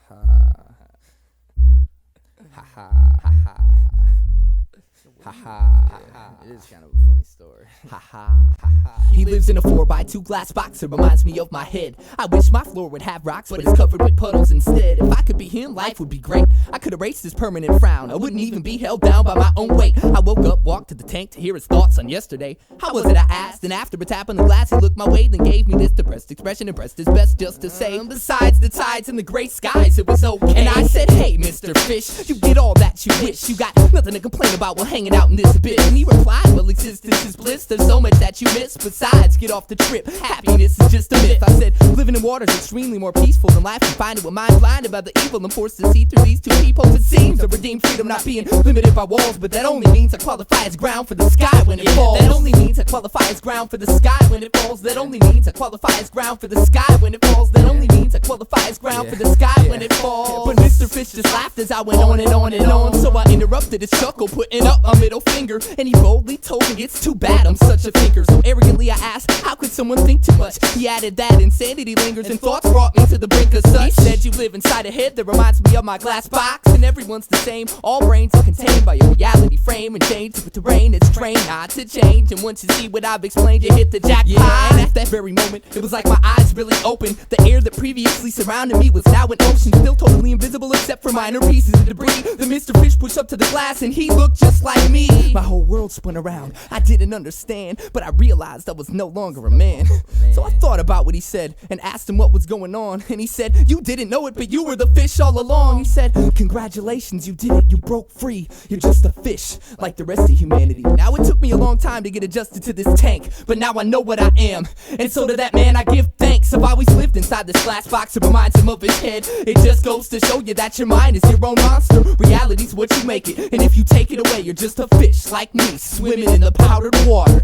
It is kind of a funny story. He lives in a 4x2 glass box. It reminds me of my head. I wish my floor would have rocks, but it's covered with puddles instead. If I could be him, life would be great. I could erase this permanent frown. I wouldn't even be held down by my own weight. I woke up, walked to the tank to hear his thoughts on yesterday. How was it, I asked, and after a tap on the glass, he looked my way, then gave me this depressed expression and pressed his best just to say, besides the tides and the gray skies, it was okay. And I said, hey, Mr. Fish, you get all that you wish. You got nothing to complain about while hanging out in this bit. And he replied, well, existence is bliss. There's so much that you miss. Besides, get off the trip. Happiness is just a myth. I said, living in water is extremely more peaceful than life. Confined with mind blinded by the evil. I'm forced to see through these two peepholes. It seems I redeem freedom not being limited by walls. But that only means I qualify as ground for the sky when it falls. That only means I qualify as ground for the sky when it falls. That only means I qualify as ground for the sky when it falls. That only means I qualify as ground for the sky when it falls. But Mr. Fish just laughed as I went on and on and on. So I interrupted his chuckle, putting up my middle finger. And he boldly told me it's too bad I'm such a thinker. So arrogantly I asked, how could someone think too much? He added that insanity lingers and thoughts brought me to the brink of such. He said you live inside a head that reminds me of my glass box. And everyone's the same, all brains are contained by your reality frame. And change with terrain, it's trained not to change. And once you see what I've explained, you hit the jackpot. And at that very moment, it was like my eyes really opened. The air that previously surrounded me was now an ocean, still totally invisible except for minor pieces of debris. The Mr. Fish pushed up to the glass and he looked just like me. My whole world spun around, I didn't understand, but I realized I was no longer a man. So I thought about what he said and asked him what was going on. And he said, you didn't know it, but you were the fish all along. He said, congratulations, you did it, you broke free. You're just a fish, like the rest of humanity. Now it took me a long time to get adjusted to this tank, but now I know what I am. And so to that man I give thanks. I've always lived inside this glass box, it reminds him of his head. It just goes to show you that your mind is your own monster. Reality's what you make it, and if you take it away, you're just a fish like me, swimming in the powdered water.